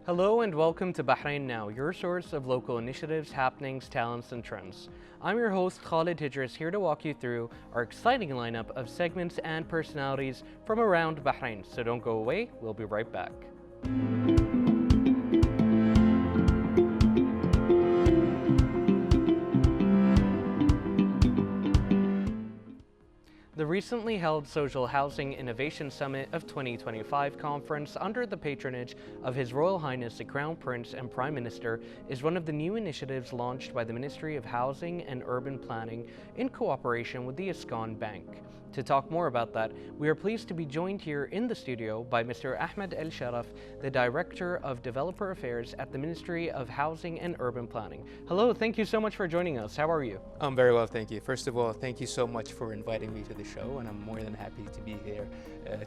Hello and welcome to Bahrain Now, your source of local initiatives, happenings, talents, and trends. I'm your host Khalid Hijris, here to walk you through our exciting lineup of segments and personalities from around Bahrain. So don't go away, we'll be right back. The recently held Social Housing Innovation Summit of 2025 conference under the patronage of His Royal Highness the Crown Prince and Prime Minister is one of the new initiatives launched by the Ministry of Housing and Urban Planning in cooperation with the Iskan Bank. To talk more about that, we are pleased to be joined here in the studio by Mr. Ahmed El Sharaf, the Director of Developer Affairs at the Ministry of Housing and Urban Planning. Hello, thank you so much for joining us. How are you? I'm very well, thank you. First of all, thank you so much for inviting me to the show, and I'm more than happy to be here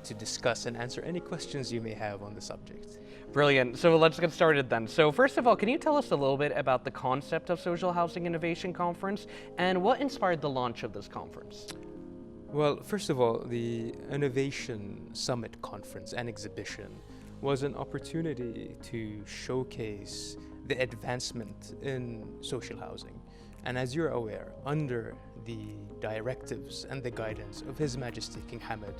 to discuss and answer any questions you may have on the subject. Brilliant. So let's get started then. So first of all, can you tell us a little bit about the concept of Social Housing Innovation Conference and what inspired the launch of this conference? Well, first of all, the Innovation Summit Conference and Exhibition was an opportunity to showcase the advancement in social housing. And as you're aware, under the directives and the guidance of His Majesty King Hamad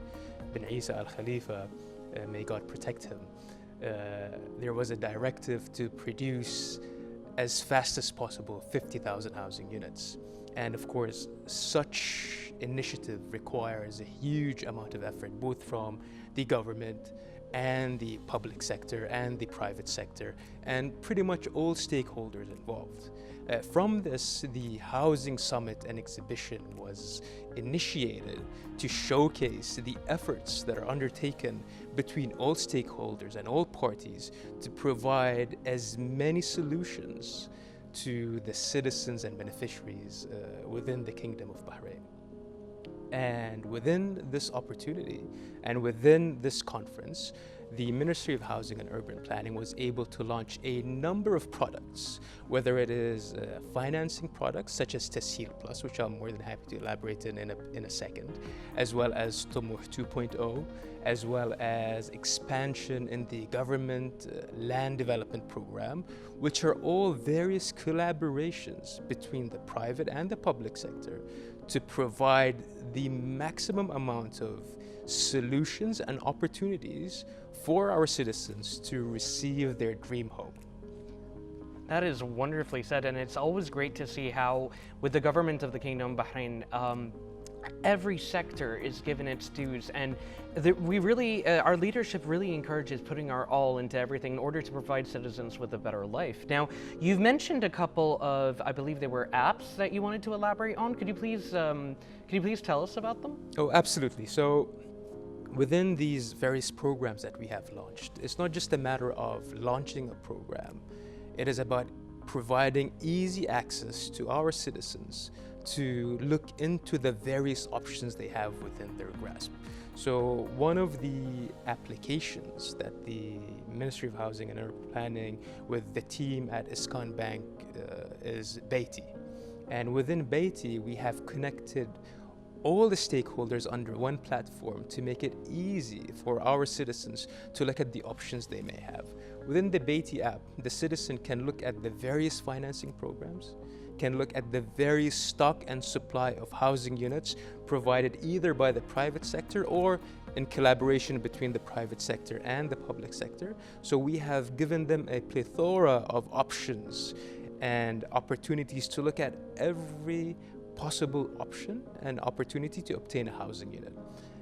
bin Isa Al Khalifa, may God protect him, there was a directive to produce as fast as possible 50,000 housing units. And of course, such initiative requires a huge amount of effort, both from the government and the public sector and the private sector, and pretty much all stakeholders involved. From this, the Housing Summit and Exhibition was initiated to showcase the efforts that are undertaken between all stakeholders and all parties to provide as many solutions to the citizens and beneficiaries within the Kingdom of Bahrain. And within this opportunity and within this conference, the Ministry of Housing and Urban Planning was able to launch a number of products, whether it is financing products such as Tasheal Plus, which I'm more than happy to elaborate in a second, as well as Tumuh 2.0, as well as expansion in the government land development program, which are all various collaborations between the private and the public sector to provide the maximum amount of solutions and opportunities for our citizens to receive their dream home. That is wonderfully said, and it's always great to see how, with the government of the Kingdom of Bahrain, every sector is given its dues, and our leadership really encourages putting our all into everything in order to provide citizens with a better life. Now, you've mentioned a couple of, I believe they were apps that you wanted to elaborate on. Could you please tell us about them? Oh, absolutely. So, within these various programs that we have launched, it's not just a matter of launching a program. It is about providing easy access to our citizens to look into the various options they have within their grasp. So one of the applications that the Ministry of Housing and Urban Planning with the team at Iskan Bank is Beiti. And within Beiti, we have connected all the stakeholders under one platform to make it easy for our citizens to look at the options they may have. Within the Beiti app, the citizen can look at the various financing programs, can look at the various stock and supply of housing units provided either by the private sector or in collaboration between the private sector and the public sector. So we have given them a plethora of options and opportunities to look at every possible option and opportunity to obtain a housing unit.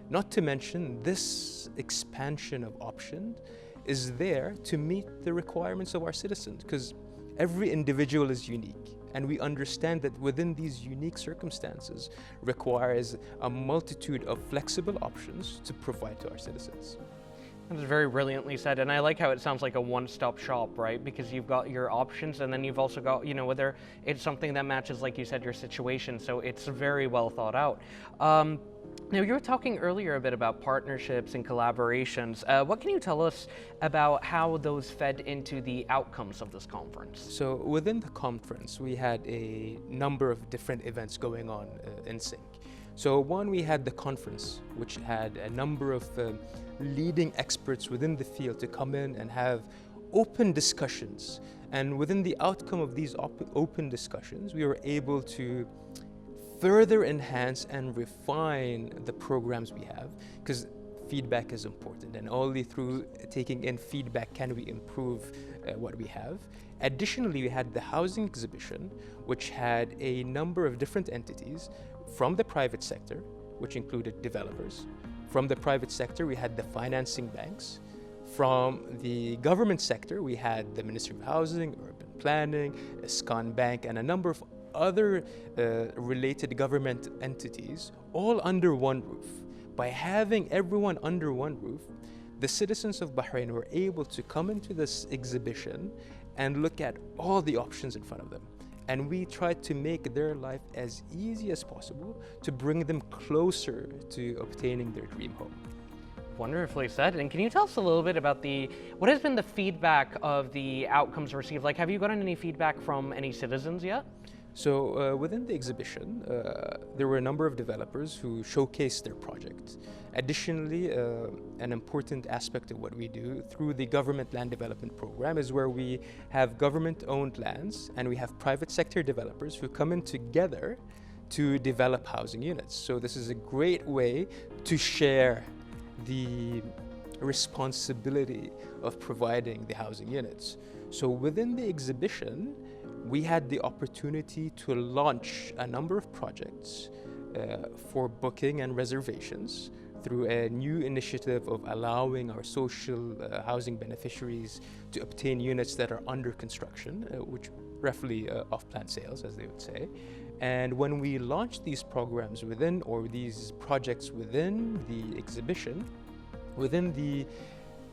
Not to mention, this expansion of options is there to meet the requirements of our citizens, because every individual is unique, and we understand that within these unique circumstances requires a multitude of flexible options to provide to our citizens. That was very brilliantly said, and I like how it sounds like a one-stop shop, right? Because you've got your options, and then you've also got, whether it's something that matches, like you said, your situation, so it's very well thought out. Now, you were talking earlier a bit about partnerships and collaborations. What can you tell us about how those fed into the outcomes of this conference? So within the conference, we had a number of different events going on in sync. So one, we had the conference, which had a number of leading experts within the field to come in and have open discussions. And within the outcome of these open discussions, we were able to further enhance and refine the programs we have, because feedback is important, and only through taking in feedback can we improve what we have. Additionally, we had the housing exhibition, which had a number of different entities from the private sector, which included developers. From the private sector, we had the financing banks. From the government sector, we had the Ministry of Housing, Urban Planning, Iskan Bank, and a number of other related government entities, all under one roof. By having everyone under one roof, the citizens of Bahrain were able to come into this exhibition and look at all the options in front of them. And we tried to make their life as easy as possible to bring them closer to obtaining their dream home. Wonderfully said. And can you tell us a little bit about what has been the feedback of the outcomes received? Like, have you gotten any feedback from any citizens yet? So within the exhibition, there were a number of developers who showcased their projects. Additionally, an important aspect of what we do through the government land development program is where we have government-owned lands and we have private sector developers who come in together to develop housing units. So this is a great way to share the responsibility of providing the housing units. So within the exhibition, we had the opportunity to launch a number of projects for booking and reservations through a new initiative of allowing our social housing beneficiaries to obtain units that are under construction, which roughly off-plan sales, as they would say. And when we launched these programs within, or these projects within the exhibition, within the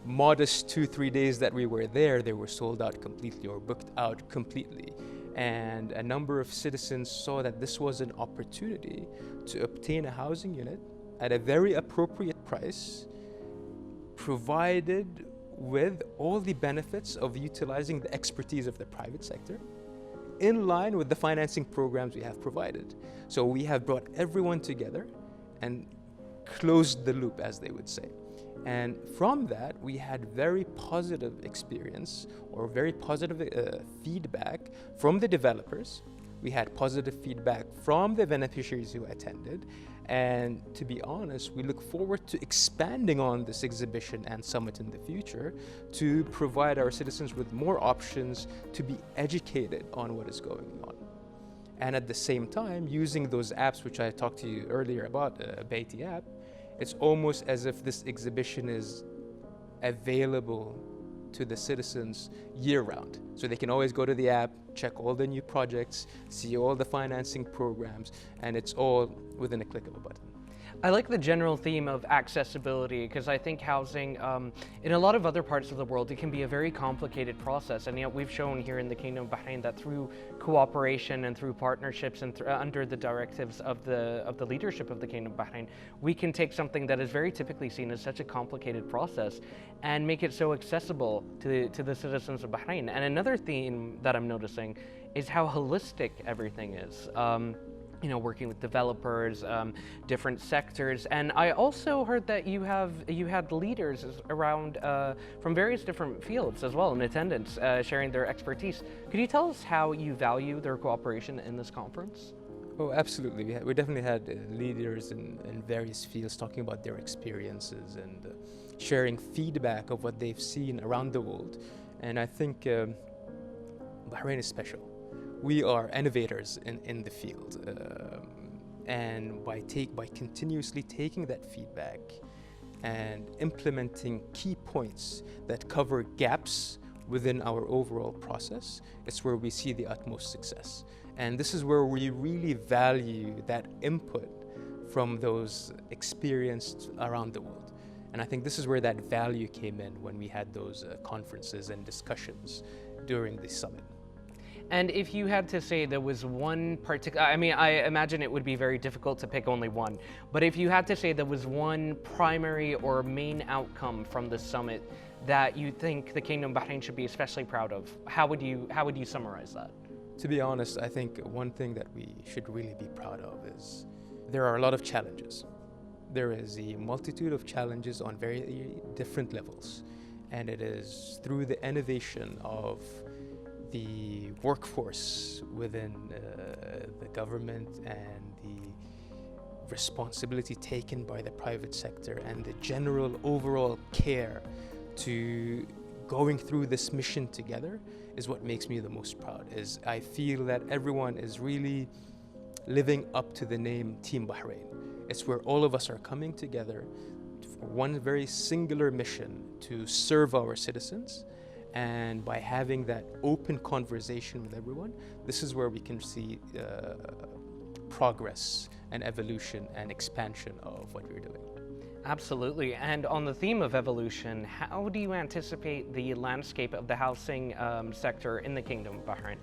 modest 2-3 days that we were there, they were sold out completely or booked out completely. And a number of citizens saw that this was an opportunity to obtain a housing unit at a very appropriate price, provided with all the benefits of utilizing the expertise of the private sector, in line with the financing programs we have provided. So we have brought everyone together and closed the loop, as they would say. And from that, we had very positive experience or very positive feedback from the developers. We had positive feedback from the beneficiaries who attended. And to be honest, we look forward to expanding on this exhibition and summit in the future to provide our citizens with more options to be educated on what is going on. And at the same time, using those apps which I talked to you earlier about, Beiti app, it's almost as if this exhibition is available to the citizens year-round. So they can always go to the app, check all the new projects, see all the financing programs, and it's all within a click of a button. I like the general theme of accessibility, because I think housing, in a lot of other parts of the world, it can be a very complicated process. And yet we've shown here in the Kingdom of Bahrain that through cooperation and through partnerships and under the directives of the leadership of the Kingdom of Bahrain, we can take something that is very typically seen as such a complicated process and make it so accessible to the citizens of Bahrain. And another theme that I'm noticing is how holistic everything is. Working with developers, different sectors, and I also heard that you had leaders around from various different fields as well in attendance, sharing their expertise. Could you tell us how you value their cooperation in this conference? Oh, absolutely. We definitely had leaders in various fields talking about their experiences and sharing feedback of what they've seen around the world. And I think Bahrain is special. We are innovators in the field, and by continuously taking that feedback and implementing key points that cover gaps within our overall process, it's where we see the utmost success. And this is where we really value that input from those experienced around the world. And I think this is where that value came in when we had those conferences and discussions during the summit. And if you had to say there was one particular, I imagine it would be very difficult to pick only one, but if you had to say there was one primary or main outcome from the summit that you think the Kingdom of Bahrain should be especially proud of, how would you summarize that? To be honest, I think one thing that we should really be proud of is there are a lot of challenges. There is a multitude of challenges on very different levels. and it is through the innovation of the workforce within the government and the responsibility taken by the private sector and the general overall care to going through this mission together is what makes me the most proud. Is I feel that everyone is really living up to the name Team Bahrain. It's where all of us are coming together for one very singular mission to serve our citizens. And by having that open conversation with everyone, this is where we can see progress and evolution and expansion of what we're doing. Absolutely. And on the theme of evolution, how do you anticipate the landscape of the housing sector in the Kingdom of Bahrain?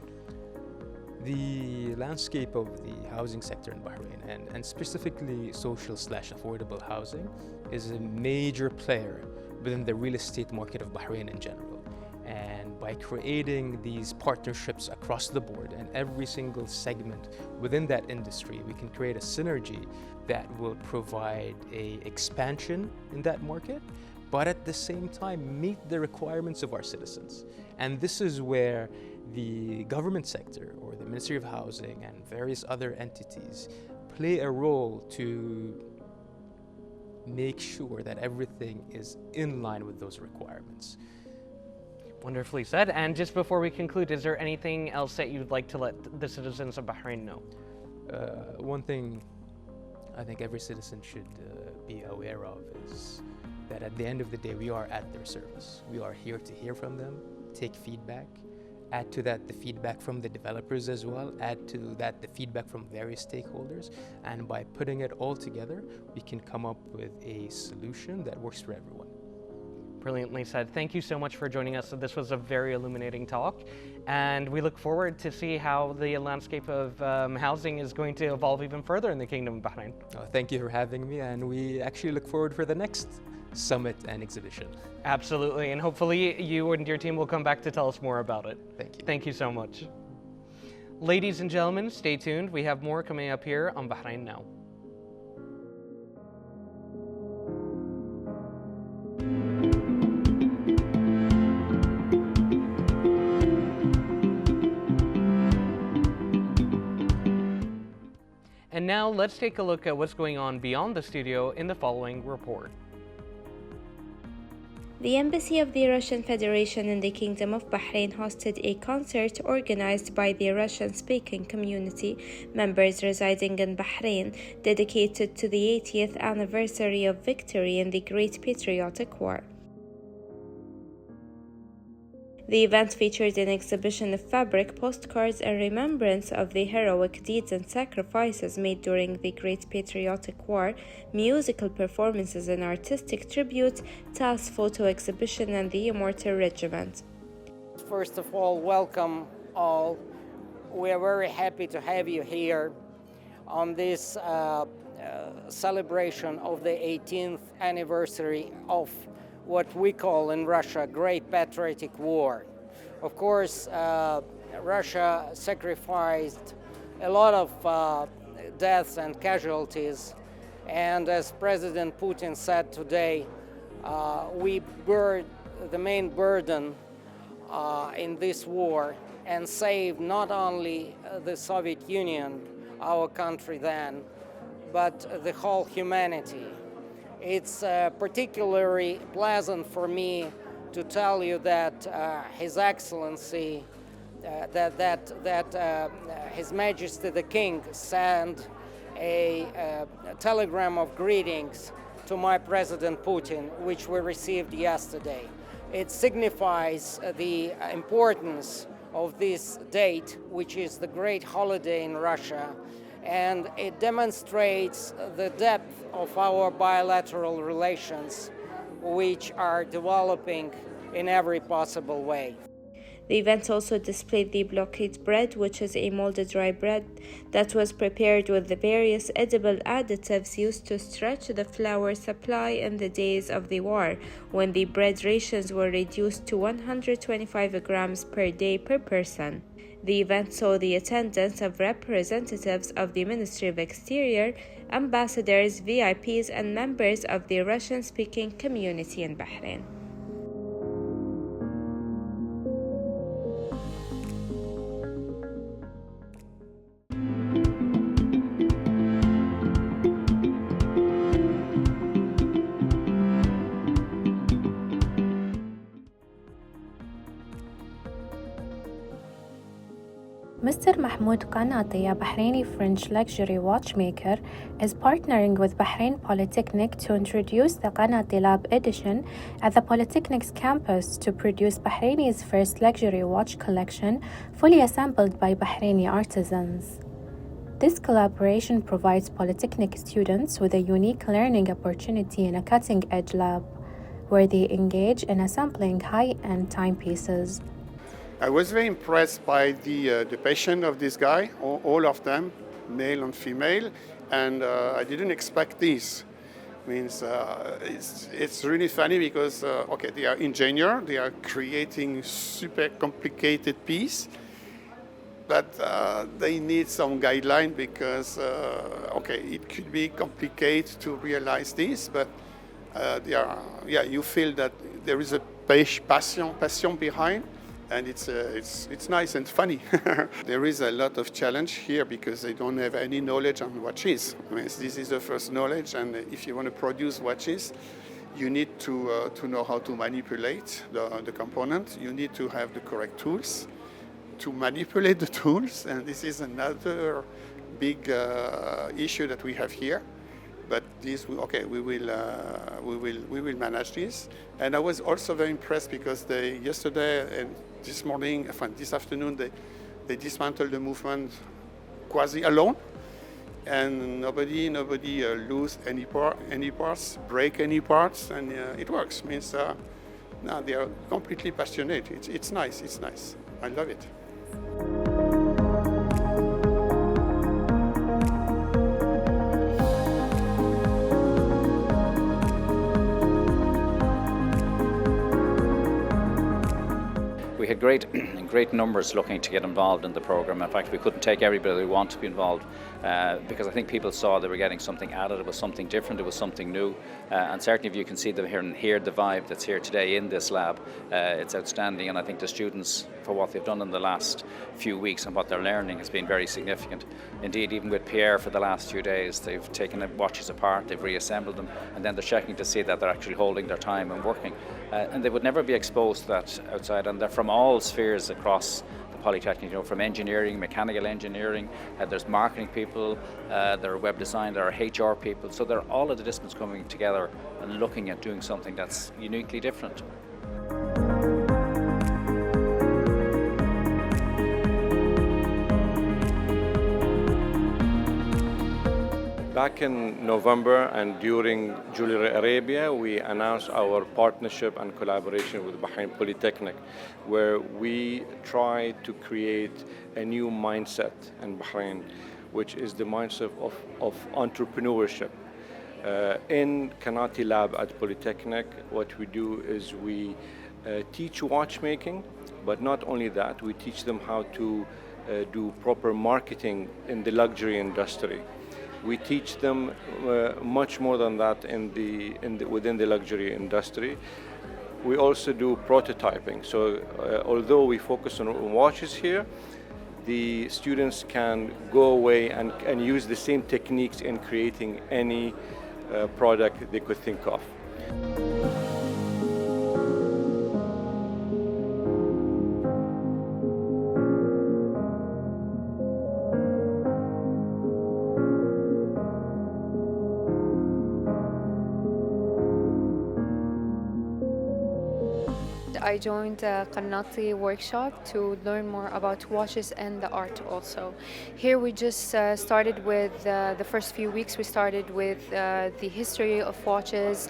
The landscape of the housing sector in Bahrain, and specifically social/affordable housing, is a major player within the real estate market of Bahrain in general. And by creating these partnerships across the board and every single segment within that industry, we can create a synergy that will provide an expansion in that market, but at the same time meet the requirements of our citizens. And this is where the government sector or the Ministry of Housing and various other entities play a role to make sure that everything is in line with those requirements. Wonderfully said. And just before we conclude, is there anything else that you'd like to let the citizens of Bahrain know? One thing I think every citizen should be aware of is that at the end of the day, we are at their service. We are here to hear from them, take feedback, add to that the feedback from the developers as well, add to that the feedback from various stakeholders, and by putting it all together, we can come up with a solution that works for everyone. Brilliantly said. Thank you so much for joining us. This was a very illuminating talk, and we look forward to see how the landscape of housing is going to evolve even further in the Kingdom of Bahrain. Thank you for having me, and we actually look forward for the next summit and exhibition. Absolutely, and hopefully you and your team will come back to tell us more about it. Thank you. Thank you so much. Ladies and gentlemen, stay tuned. We have more coming up here on Bahrain Now. And now let's take a look at what's going on beyond the studio in the following report. The Embassy of the Russian Federation in the Kingdom of Bahrain hosted a concert organized by the Russian-speaking community members residing in Bahrain, dedicated to the 80th anniversary of victory in the Great Patriotic War. The event featured an exhibition of fabric postcards in remembrance of the heroic deeds and sacrifices made during the Great Patriotic War, musical performances and artistic tributes, TAS photo exhibition, and the Immortal Regiment. First of all, welcome all. We are very happy to have you here on this celebration of the 18th anniversary of what we call in Russia Great Patriotic War. Of course, Russia sacrificed a lot of deaths and casualties, and as President Putin said today, we bore the main burden in this war and saved not only the Soviet Union, our country then, but the whole humanity. It's particularly pleasant for me to tell you that His Excellency, His Majesty the King sent a telegram of greetings to my President Putin, which we received yesterday. It signifies the importance of this date, which is the great holiday in Russia, and it demonstrates the depth of our bilateral relations, which are developing in every possible way. The event also displayed the blockade bread, which is a molded rye bread that was prepared with the various edible additives used to stretch the flour supply in the days of the war, when the bread rations were reduced to 125 grams per day per person. The event saw the attendance of representatives of the Ministry of Exterior, ambassadors, VIPs, and members of the Russian-speaking community in Bahrain. Mr. Mahmoud Qanati, a Bahraini French luxury watchmaker, is partnering with Bahrain Polytechnic to introduce the Qanati Lab edition at the Polytechnic's campus to produce Bahraini's first luxury watch collection fully assembled by Bahraini artisans. This collaboration provides Polytechnic students with a unique learning opportunity in a cutting-edge lab, where they engage in assembling high-end timepieces. I was very impressed by the passion of this guy, all of them, male and female, and I didn't expect this. Means it's really funny because they are engineers, they are creating super complicated piece, but they need some guideline because it could be complicated to realize this, but you feel that there is a passion behind. And it's nice and funny. There is a lot of challenge here because they don't have any knowledge on watches. I mean, this is the first knowledge, and if you want to produce watches, you need to know how to manipulate the component. You need to have the correct tools to manipulate the tools, and this is another big issue that we have here. But this, we will manage this. And I was also very impressed because yesterday and this afternoon, they dismantled the movement quasi alone, and nobody lose any parts, break any parts, and it works. Means now they are completely passionate. It's nice. It's nice. I love it. We had great numbers looking to get involved in the program. In fact, we couldn't take everybody who wanted to be involved because I think people saw they were getting something added. It was something different. It was something new. And certainly, if you can see them here and hear the vibe that's here today in this lab, it's outstanding. And I think the students, for what they've done in the last few weeks and what they're learning, has been very significant. Indeed, even with Pierre for the last few days, they've taken the watches apart, they've reassembled them, and then they're checking to see that they're actually holding their time and working. And they would never be exposed to that outside. And they're from all spheres across the Polytechnic, from engineering, mechanical engineering, there's marketing people, there are web design, there are HR people. So they're all of the disciplines coming together and looking at doing something that's uniquely different. Back in November and during Jewelry Arabia, we announced our partnership and collaboration with Bahrain Polytechnic, where we try to create a new mindset in Bahrain, which is the mindset of entrepreneurship. In Qanati Lab at Polytechnic, what we do is we teach watchmaking, but not only that, we teach them how to do proper marketing in the luxury industry. We teach them much more than that within the luxury industry. We also do prototyping. So although we focus on watches here, the students can go away and use the same techniques in creating any product they could think of. I joined a Qanati workshop to learn more about watches and the art also. Here we just started with the first few weeks. We started with the history of watches,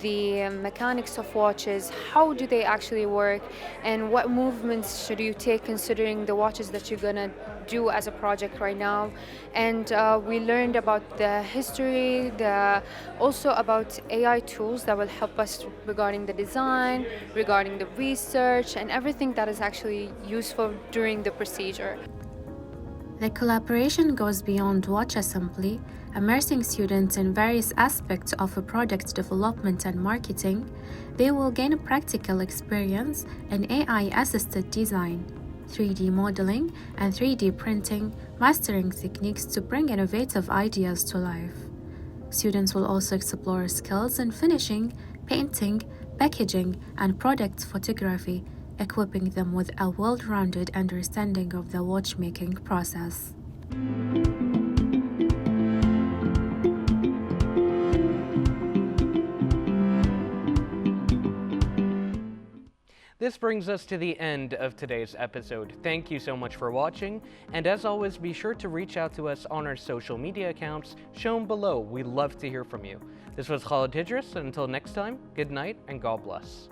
the mechanics of watches, how do they actually work, and what movements should you take considering the watches that you're gonna do as a project right now. And we learned about the history, also about AI tools that will help us regarding the design, regarding the research, and everything that is actually useful during the procedure. The collaboration goes beyond watch assembly, immersing students in various aspects of a product development and marketing. They will gain a practical experience in AI-assisted design, 3D modeling, and 3D printing, mastering techniques to bring innovative ideas to life. Students will also explore skills in finishing, painting, packaging, and product photography, equipping them with a well-rounded understanding of the watchmaking process. This brings us to the end of today's episode. Thank you so much for watching, and as always, be sure to reach out to us on our social media accounts shown below. We love to hear from you. This was Khalid Hidris, and until next time, good night and God bless.